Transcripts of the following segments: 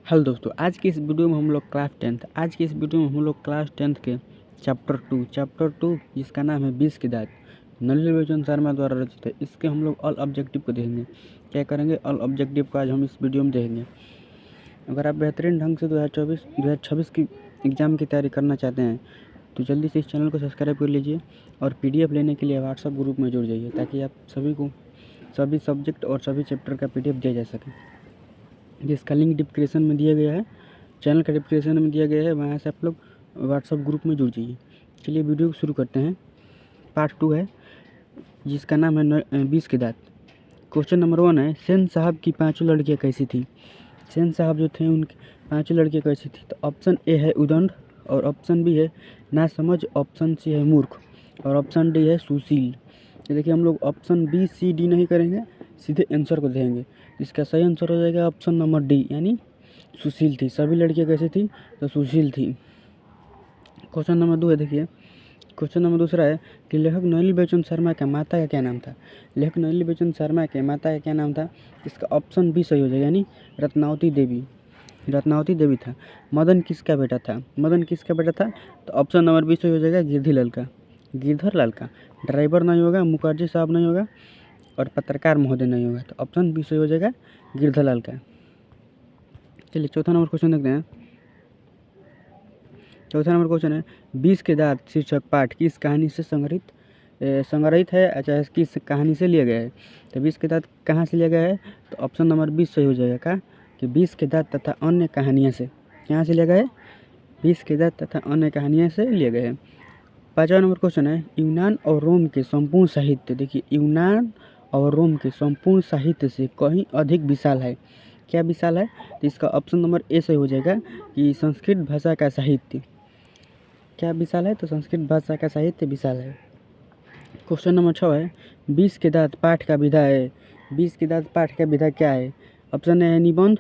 Hello दोस्तों, आज की इस वीडियो में हम लोग क्लास टेंथ के चैप्टर टू जिसका नाम है 20 की दात, नलिनी लोचन शर्मा द्वारा रचित है। इसके हम लोग ऑल ऑब्जेक्टिव को देखेंगे। क्या करेंगे? ऑल ऑब्जेक्टिव को आज हम इस वीडियो में देखेंगे। अगर आप बेहतरीन ढंग से 2026 की एग्ज़ाम की तैयारी करना चाहते हैं तो जल्दी से इस चैनल को सब्सक्राइब कर लीजिए और PDF लेने के लिए व्हाट्सएप ग्रुप में जुड़ जाइए ताकि आप सभी को सभी सब्जेक्ट और सभी चैप्टर का PDF दिया जा सके, जिसका लिंक डिस्क्रिप्शन में दिया गया है, चैनल का डिस्क्रिप्शन में दिया गया है। वहाँ से आप लोग व्हाट्सएप ग्रुप में जुड़ जाइए। चलिए वीडियो को शुरू करते हैं। पार्ट 2 है जिसका नाम है 20 की दात। क्वेश्चन नंबर 1 है, सेन साहब की 5 लड़कियाँ कैसी थी? सेन साहब जो थे उनकी 5 लड़कियाँ कैसी थी? तो ऑप्शन ए है उदंड, और ऑप्शन बी है नासमझ, ऑप्शन सी है मूर्ख, और ऑप्शन डी है सुशील। तो देखिए हम लोग ऑप्शन बी सी डी नहीं करेंगे, सीधे आंसर को देंगे। इसका सही आंसर हो जाएगा ऑप्शन नंबर डी, यानी सुशील थी। सभी लड़कियाँ कैसी थी? तो सुशील थी। क्वेश्चन नंबर 2 है, देखिए क्वेश्चन नंबर दूसरा है कि लेखक नलिनी बेचन शर्मा का माता का क्या नाम था? लेखक नलिनी बेचन शर्मा के माता का क्या नाम था? इसका ऑप्शन बी सही हो जाएगा, यानी रत्नावती देवी था। मदन किसका बेटा था? मदन किसका बेटा था? तो ऑप्शन नंबर बी सही हो जाएगा, गिरधर लाल का। ड्राइवर नहीं होगा, मुखर्जी साहब नहीं होगा, और पत्रकार महोदय नहीं होगा। तो ऑप्शन बी सही हो जाएगा, गिरधर लाल का। चलिए चौथा नंबर क्वेश्चन देखते हैं। चौथा नंबर क्वेश्चन है, 20 के दात शीर्षक पाठ किस कहानी से संग्रहित है? अच्छा, किस कहानी से लिया गया है? तो 20 के दात कहाँ से लिया गया है? तो ऑप्शन नंबर 20 सही हो जाएगा का कि 20 के दात तथा अन्य कहानियाँ से। कहाँ से लिया गया है? 20 के दात तथा अन्य कहानियाँ से लिया गया है। 5वां नंबर क्वेश्चन है, यूनान और रोम के संपूर्ण साहित्य, देखिए यूनान और रोम के संपूर्ण साहित्य से कहीं अधिक विशाल है। क्या विशाल है? तो इसका ऑप्शन नंबर ए सही हो जाएगा कि संस्कृत भाषा का साहित्य। क्या विशाल है? तो संस्कृत भाषा का साहित्य विशाल है। क्वेश्चन नंबर 6 है, 20 के दात पाठ का विधा है। 20 के दात पाठ का विधा क्या है? ऑप्शन ए है निबंध,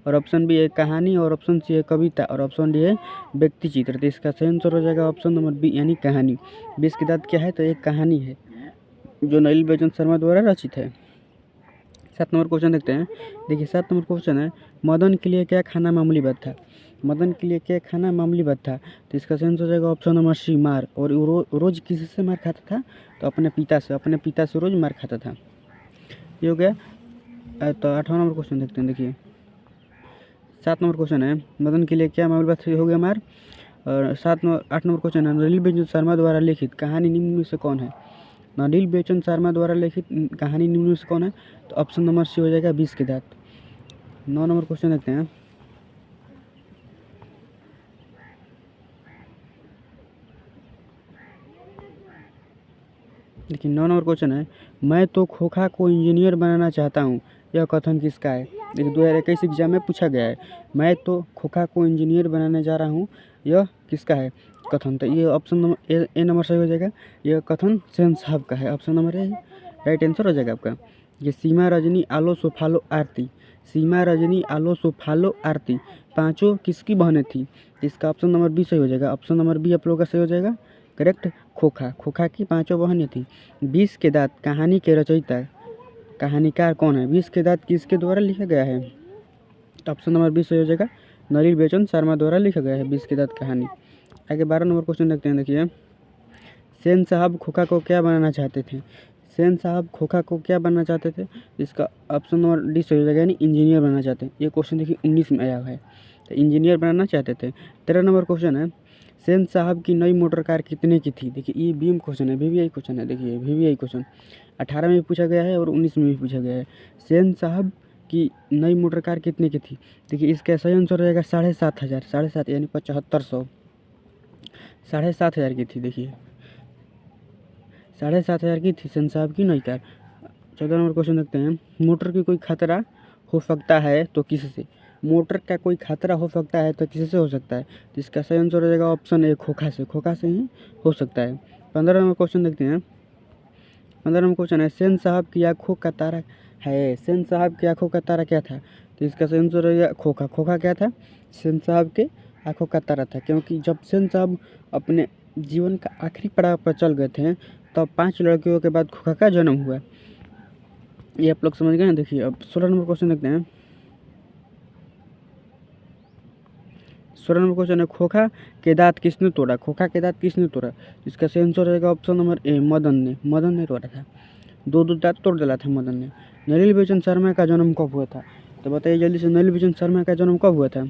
और ऑप्शन बी है कहानी, और ऑप्शन सी है कविता, और ऑप्शन डी है व्यक्ति चित्र। तो इसका सही आंसर हो जाएगा ऑप्शन नंबर बी, यानी कहानी। 20 की दात क्या है? तो एक कहानी है जो नलिनी बेचन शर्मा द्वारा रचित है। 7 नंबर क्वेश्चन देखते हैं। देखिए 7 नंबर क्वेश्चन है, मदन के लिए क्या खाना मामूली बात था? मदन के लिए क्या खाना मामूली बात था? तो इसका सही आंसर हो जाएगा ऑप्शन नंबर सी, मार। और वो रोज़ किससे मार खाता था? तो अपने पिता से रोज़ मार खाता था। ये हो गया। तो 8वां नंबर क्वेश्चन देखते हैं। देखिए 7 नंबर क्वेश्चन है, मदन के लिए क्या मामूली बात हो गया, मार। और 8 नंबर क्वेश्चन है, नलिनी बेचन शर्मा द्वारा लिखित कहानी निम्न में से कौन है? नलिनी बेचन शर्मा द्वारा लिखित कहानी निम्न में से कौन है? तो ऑप्शन नंबर सी हो जाएगा 20 के दात। 9 नंबर क्वेश्चन देखते हैं। देखिए 9 नंबर क्वेश्चन है, मैं तो खोखा को इंजीनियर बनाना चाहता हूँ, यह कथन किसका है? देखिए 2021 एग्जाम में पूछा गया है, मैं तो खोखा को इंजीनियर बनाने जा रहा हूँ, यह किसका है कथन? तो ये ऑप्शन नंबर ए नंबर सही हो जाएगा। यह कथन सेन साहब का है। Option number A right answer हो जाएगा आपका। ये सीमा रजनी आलो सोफालो आरती, सीमा रजनी आलो सोफालो आरती पाँचों किसकी बहनें थी? इसका ऑप्शन नंबर बी सही हो जाएगा। ऑप्शन नंबर बी आप लोगों का सही हो जाएगा करेक्ट। खोखा की 5 बहनें थी। 20 के दात कहानी के रचयिता कहानीकार कौन है? 20 के दात किसके द्वारा लिखा गया है? ऑप्शन नंबर बी सही हो जाएगा, नलिनी बेचन शर्मा द्वारा लिखा गया है 20 के दात कहानी। आगे 12 नंबर क्वेश्चन देखते हैं। देखिए सेन साहब खोखा को क्या बनाना चाहते थे? सेन साहब खोखा को क्या बनना चाहते थे? इसका ऑप्शन नंबर डी सही हो जाएगा, यानी इंजीनियर बनना चाहते हैं। ये क्वेश्चन देखिए 19 में आया हुआ है, तो इंजीनियर बनाना चाहते थे। 13 नंबर क्वेश्चन है, सेन साहब की नई मोटर कार कितने की थी? देखिए ये बीम क्वेश्चन है, VVI क्वेश्चन है। देखिए VVI क्वेश्चन 18 में भी पूछा गया है और 19 में भी पूछा गया है। सेन साहब की नई मोटर कार कितने की थी? देखिए इसका सही आंसर हो जाएगा 7,500, 7,500 यानी 7500, 7,500 की थी। देखिए 7,500 की थी सेन साहब की नई कार। 14 नंबर क्वेश्चन देखते हैं, मोटर की कोई खतरा हो सकता है तो किससे? मोटर का कोई खतरा हो सकता है तो किससे हो सकता है? तो इसका सही आंसर हो जाएगा ऑप्शन ए, खोखा से ही हो सकता है। 15 नंबर क्वेश्चन देखते हैं। 15 नंबर क्वेश्चन है, सेन साहब की आँखों का तारा है। सेन साहब की आँखों का तारा क्या था? तो इसका सही आंसर हो जाएगा खोखा। खोखा क्या था? सेन साहब के आँखों का तारा था, क्योंकि जब सेन साहब अपने जीवन का आखिरी पड़ाव पर चल गए थे तब 5 लड़कियों के बाद खोखा का जन्म हुआ। ये आप लोग समझ गए हैं। देखिए अब 16 नंबर क्वेश्चन देखते हैं। 16 नंबर क्वेश्चन है, खोखा के दांत किसने तोड़ा? खोखा के दांत किसने तोड़ा? इसका सही आंसर रहेगा ऑप्शन नंबर ए, मदन ने। मदन ने तोड़ा था, दो दांत तोड़ डाला था मदन ने। नलिनी बेचन शर्मा का जन्म कब हुआ था? तो बताइए जल्दी से, नलिनी बेचन शर्मा का जन्म कब हुआ था?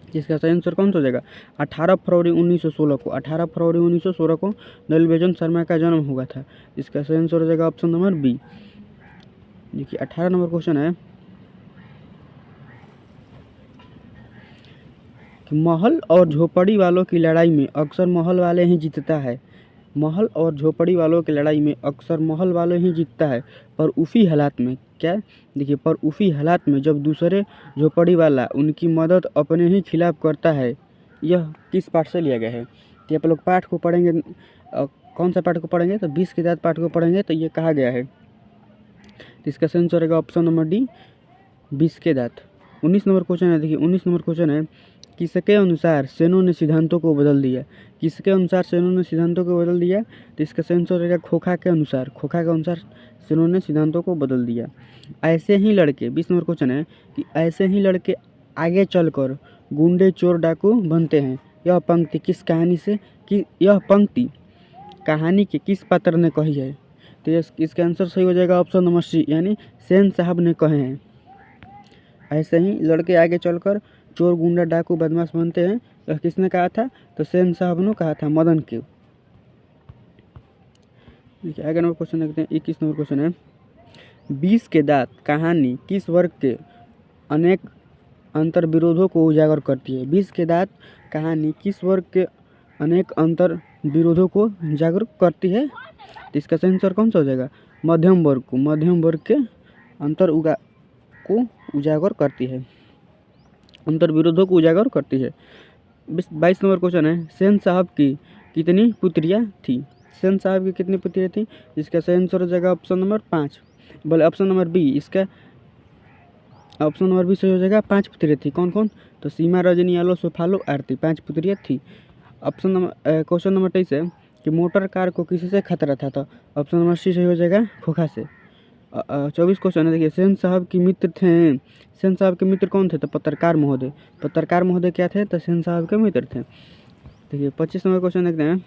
इसका सही आंसर कौन सा हो जाएगा? 18 फरवरी 1916 को। 18 फरवरी 1916 को नलिनी बेचन शर्मा का जन्म हुआ था। इसका सही आंसर हो जाएगा ऑप्शन नंबर बी। देखिए 18 नंबर क्वेश्चन है कि महल और झोपड़ी वालों की लड़ाई में अक्सर महल वाले ही जीतता है। महल और झोपड़ी वालों की लड़ाई में अक्सर महल वाले ही जीतता है, पर उसी हालात में क्या? देखिए, पर उसी हालात में जब दूसरे झोपड़ी वाला उनकी मदद अपने ही खिलाफ करता है। यह किस पाठ से लिया गया है? तो आप लोग पाठ को पढ़ेंगे, कौन सा पाठ को पढ़ेंगे? तो 20 के दांत पाठ को पढ़ेंगे तो ये कहा गया है। तो इसका सही आंसर रहेगा ऑप्शन नंबर डी, 20 के दांत। 19 नंबर क्वेश्चन है, देखिए 19 नंबर क्वेश्चन है, किसके अनुसार सेनों ने सिद्धांतों को बदल दिया? किसके अनुसार सेनों ने सिद्धांतों को बदल दिया? तो इसका सही आंसर रहेगा खोखा के अनुसार। खोखा के अनुसार सेनों ने सिद्धांतों को बदल दिया। ऐसे ही लड़के, 20 नंबर क्वेश्चन है कि ऐसे ही लड़के आगे चलकर गुंडे चोर डाकू बनते हैं। यह पंक्ति किस कहानी से, कि यह पंक्ति कहानी के किस पात्र ने कही है? तो इसका आंसर सही हो जाएगा ऑप्शन नंबर सी, यानी सेन साहब ने कहे हैं। ऐसे ही लड़के आगे चलकर चोर गुंडा डाकू बदमाश बनते हैं, यह किसने कहा था? तो सेन साहब ने कहा था, मदन के। देखिए आगे नंबर क्वेश्चन देखते हैं, 21 नंबर क्वेश्चन है, 20 के दांत कहानी किस वर्ग के अनेक अंतर विरोधों को उजागर करती है? 20 के दांत कहानी किस वर्ग के अनेक अंतर विरोधों को उजागर करती है? तो इसका सही आंसर कौन सा हो जाएगा? मध्यम वर्ग को। मध्यम वर्ग के अंतर को उजागर करती है, अंतर विरोधों को उजागर करती है। 22 नंबर क्वेश्चन है, सेन साहब की कितनी पुत्रियां थी? सेन साहब की कितनी पुत्रियां थी? इसका सही आंसर हो जाएगा ऑप्शन नंबर 5, बोले ऑप्शन नंबर बी। इसका ऑप्शन नंबर बी सही हो जाएगा, 5 पुत्रियां थी। कौन कौन? तो सीमा, रजनी, आलो, सुफालो, आरती, 5 पुत्रियां थी। ऑप्शन नंबर क्वेश्चन नंबर 23 है कि मोटर कार को किसी से खतरा था? तो ऑप्शन नंबर सी सही हो जाएगा, खोखा से। 24 क्वेश्चन है, देखिए सेन साहब के मित्र थे। सेन साहब के मित्र कौन थे? तो पत्रकार महोदय। पत्रकार महोदय क्या थे? तो सेन साहब के मित्र थे। देखिए 25 नंबर क्वेश्चन देखते हैं,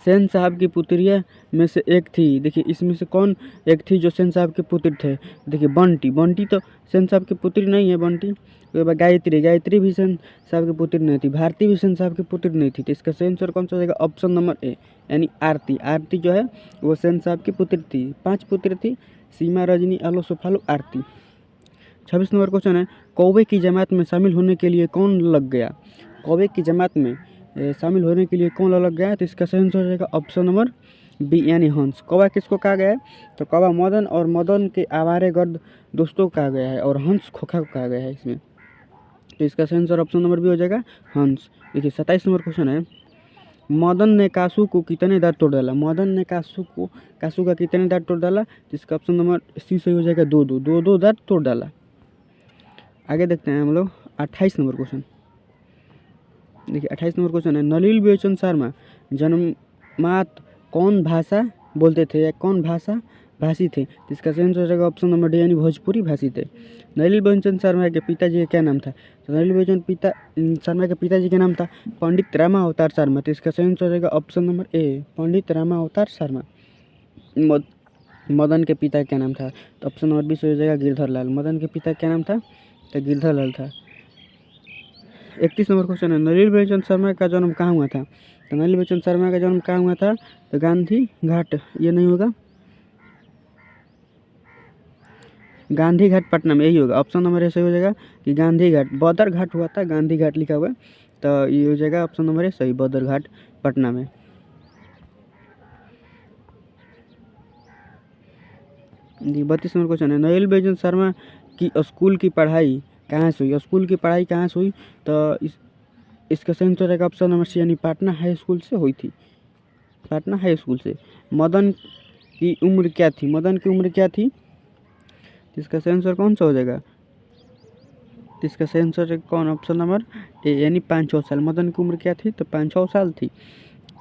सेन साहब की पुत्रिया में से एक थी। देखिए इसमें से कौन एक थी जो सेन साहब के पुत्र थे? देखिए बंटी। बंटी तो सेन साहब की पुत्री नहीं है, बंटी। उसके बाद गायत्री। गायत्री भी सेन साहब की पुत्री नहीं थी। भारती भी सेन साहब की पुत्री नहीं थी। तो इसका सही आंसर कौन सा हो जाएगा? ऑप्शन नंबर ए, यानी आरती। आरती जो है वो सेन साहब की पुत्री थी। 5 पुत्री थी, सीमा, रजनी, आलो, सुफालो, आरती। 26 नंबर क्वेश्चन है, कौवे की जमात में शामिल होने के लिए कौन लग गया? कौवे की जमात में शामिल होने के लिए कौन लग गया? तो इसका सही आंसर हो जाएगा ऑप्शन नंबर बी, यानी हंस। कौवा किसको कहा गया है? तो कौवा मदन और मदन के आवारे गर्द दोस्तों को कहा गया है, और हंस खोखा को कहा गया है इसमें। तो इसका सही आंसर ऑप्शन नंबर बी हो जाएगा, हंस। देखिए 27 नंबर क्वेश्चन है, मदन ने कासू को कितने दांत तोड़ डाला? मदन ने कासू का कितने दांत तोड़ डाला? तो इसका ऑप्शन नंबर सी सही हो जाएगा, दो दांत तोड़ डाला। आगे देखते हैं हम लोग 28 नंबर क्वेश्चन। देखिए 28 नंबर क्वेश्चन है, नलिनी बेचन शर्मा जन्मात कौन भाषा बोलते थे या कौन भाषा भाषी थे? इसका सही आंसर हो जाएगा ऑप्शन नंबर डी, यानी भोजपुरी भाषी थे। नलिनी बेचन शर्मा के पिताजी का क्या नाम था? तो नलिनी बेचन शर्मा के पिताजी का नाम था पंडित रामा अवतार शर्मा। तो इसका सही आंसर हो जाएगा ऑप्शन नंबर ए, पंडित रामा अवतार शर्मा। मदन के पिता का क्या नाम था? तो ऑप्शन नंबर बी सही हो जाएगा, गिरधर लाल। मदन के पिता का क्या नाम था? तो गिरधर लाल था। 31 नंबर क्वेश्चन है, नलिनी बेचन शर्मा का जन्म कहाँ हुआ था? तो नलिनी बेचन शर्मा का जन्म कहाँ हुआ था? तो गांधी घाट, ये नहीं होगा, गांधी घाट पटना में, यही होगा। ऑप्शन नंबर ए सही हो जाएगा कि गांधी घाट। बदर घाट हुआ था, गांधी घाट लिखा हुआ है, तो ये हो जाएगा ऑप्शन नंबर ए सही, बदर घाट पटना में। जी 32 नंबर क्वेश्चन है, नलिनी बेचन शर्मा की स्कूल की पढ़ाई कहाँ से हुई? स्कूल की पढ़ाई कहाँ से हुई? तो इसका सही आंसर रहेगा ऑप्शन नंबर सी, यानी पटना हाई स्कूल से हुई थी, पटना हाई स्कूल से। मदन की उम्र क्या थी? मदन की उम्र क्या थी? इसका सही आंसर कौन सा हो जाएगा? इसका सही आंसर कौन? ऑप्शन नंबर ए, यानी 5-6 साल। मदन की उम्र क्या थी? तो 5-6 साल थी।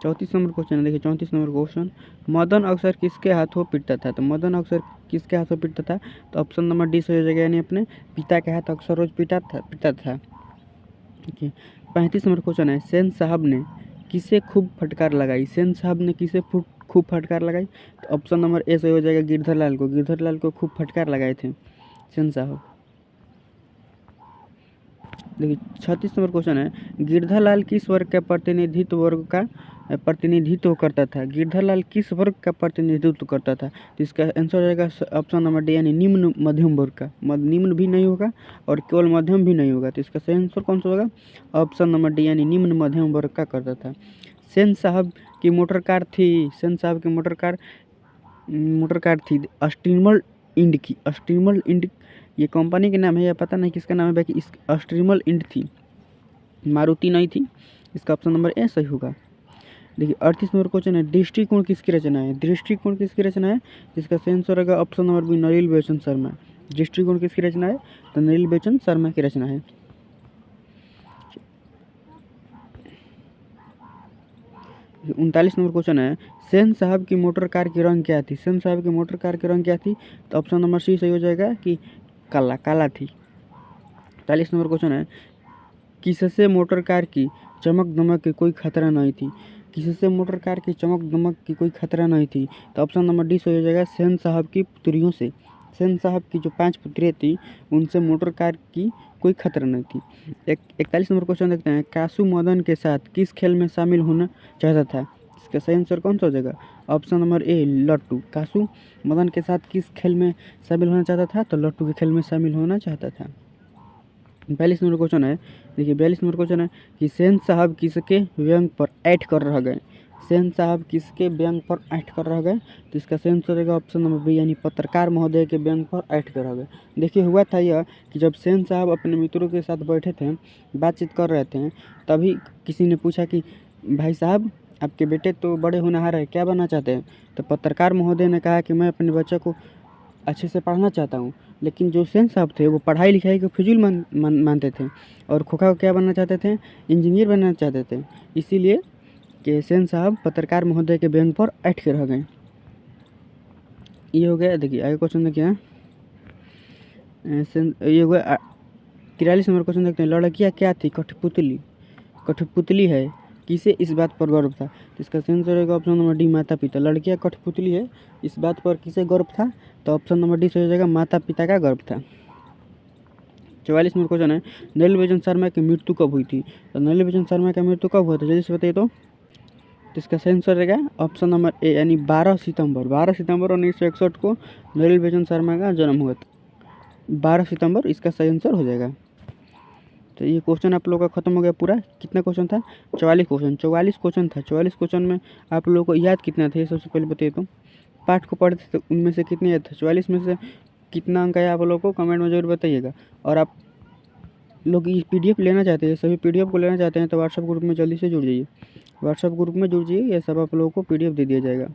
34 नंबर क्वेश्चन है, देखिए 34 नंबर क्वेश्चन, मदन अक्सर किसके हाथों पीटता था? तो मदन अक्सर किसके हाथों पीटता था? तो ऑप्शन नंबर डी सही हो जाएगा, यानी अपने पिता के हाथ अक्सर रोज पीटता था। देखिए 35 नंबर क्वेश्चन है, सेन साहब ने किसे खूब फटकार लगाई। सेन साहब ने किसे खूब फटकार लगाई, तो ऑप्शन नंबर ए सही हो जाएगा, गिरधर लाल को। गिरधर लाल को खूब फटकार लगाए थे सेन साहब। देखिए 36 नंबर क्वेश्चन है, गिरधर लाल किस वर्ग का प्रतिनिधित्व करता था। गिरधर लाल किस वर्ग का प्रतिनिधित्व करता था, तो इसका आंसर हो जाएगा ऑप्शन नंबर डी यानी निम्न मध्यम वर्ग का। निम्न भी नहीं होगा और केवल मध्यम भी नहीं होगा, तो इसका सही आंसर कौन सा होगा, ऑप्शन नंबर डी यानी निम्न मध्यम वर्ग का करता था। सेन साहब की मोटर कार थी, सेन साहब की मोटर कार थी स्टीमर इंड की। स्टीमर इंड ये कंपनी के नाम है या पता नहीं किसका नाम है, बाकी इस स्टीमर इंड थी, मारुति नहीं थी। इसका ऑप्शन नंबर ए सही होगा। देखिए 38 नंबर क्वेश्चन है, दृष्टिकोण किसकी रचना है। दृष्टिकोण किसकी रचना है, इसका सही आंसर होगा ऑप्शन नंबर बी नलिनी बेचन शर्मा। दृष्टिकोण किसकी रचना है, तो नलिनी बेचन शर्मा की रचना है। 39 नंबर क्वेश्चन है, सेन साहब की मोटर कार की रंग क्या थी। सेन साहब की मोटर कार की रंग क्या थी, तो ऑप्शन नंबर सी सही हो जाएगा कि काला थी। 40 नंबर क्वेश्चन है, किससे मोटर कार की चमक दमक की कोई खतरा नहीं थी। किससे मोटर कार की चमक दमक की कोई खतरा नहीं थी, तो ऑप्शन नंबर डी सही हो जाएगा, सेन साहब की पुत्रियों से। सेन साहब की जो 5 पुत्रियाँ थी उनसे मोटर कार की कोई खतरा नहीं थी। 41 नंबर क्वेश्चन देखते हैं, कासू मदन के साथ किस खेल में शामिल होना चाहता था। इसका सही आंसर कौन सा हो जाएगा, ऑप्शन नंबर ए लट्टू। कासू मदन के साथ किस खेल में शामिल होना चाहता था, तो लट्टू के खेल में शामिल होना चाहता था। 42 नंबर क्वेश्चन है, देखिए 42 नंबर क्वेश्चन है कि सेन साहब किसके व्यंग पर ऐठ कर रह गए। सेन साहब किसके व्यंग पर ऐठ कर रह गए, तो इसका सही आंसर रहेगा ऑप्शन नंबर बी यानी पत्रकार महोदय के व्यंग पर ऐठ कर रह गए। देखिए हुआ था यह कि जब सेन साहब अपने मित्रों के साथ बैठे थे, बातचीत कर रहे थे, तभी किसी ने पूछा कि भाई साहब आपके बेटे तो बड़े होनहार है, क्या बनना चाहते हैं। तो पत्रकार महोदय ने कहा कि मैं अपने बच्चे को अच्छे से पढ़ना चाहता हूँ। लेकिन जो सेन साहब थे वो पढ़ाई लिखाई को फिजूल मानते थे और खोखा को क्या बनना चाहते थे, इंजीनियर बनना चाहते थे। इसीलिए कि सेन साहब पत्रकार महोदय के व्यंग पर ऐठ के रह गए। ये हो गया। देखिए आगे क्वेश्चन देखिए, ये हो गया 43 नंबर क्वेश्चन देखते हैं, लड़कियाँ क्या थी, कठपुतली। कठपुतली है, किसे इस बात पर गर्व था, तो इसका सही आंसर रहेगा ऑप्शन नंबर डी माता पिता। लड़कियाँ कठपुतली है, इस बात पर किसे गर्व था, तो ऑप्शन नंबर डी सही हो जाएगा, माता पिता का गर्व था। 44 नंबर क्वेश्चन है, नलिनी बेचन शर्मा की मृत्यु कब हुई थी। तो नलिनी बेचन शर्मा का मृत्यु कब हुआ था, जल्दी से बताइए। तो इसका सही आंसर रहेगा ऑप्शन नंबर ए यानी 12 सितंबर 1961 को नलिनी बेचन शर्मा का जन्म हुआ था। 12 सितंबर इसका सही आंसर हो जाएगा। तो ये क्वेश्चन आप लोगों का खत्म हो गया पूरा। कितना क्वेश्चन था, 44 क्वेश्चन था। 44 क्वेश्चन में आप लोगों को याद कितना था, ये सबसे पहले बताइए। तो पाठ को पढ़ते थे तो उनमें से कितने याद था, 44 में से कितना अंक आया आप लोगों को कमेंट में जरूर बताइएगा। और आप लोग ये PDF लेना चाहते हैं, सभी PDF को लेना चाहते हैं, तो व्हाट्सएप ग्रुप में जल्दी से जुड़ जाइए। व्हाट्सएप ग्रुप में जुड़ जाइए, ये सब आप लोगों को PDF दे दिया जाएगा।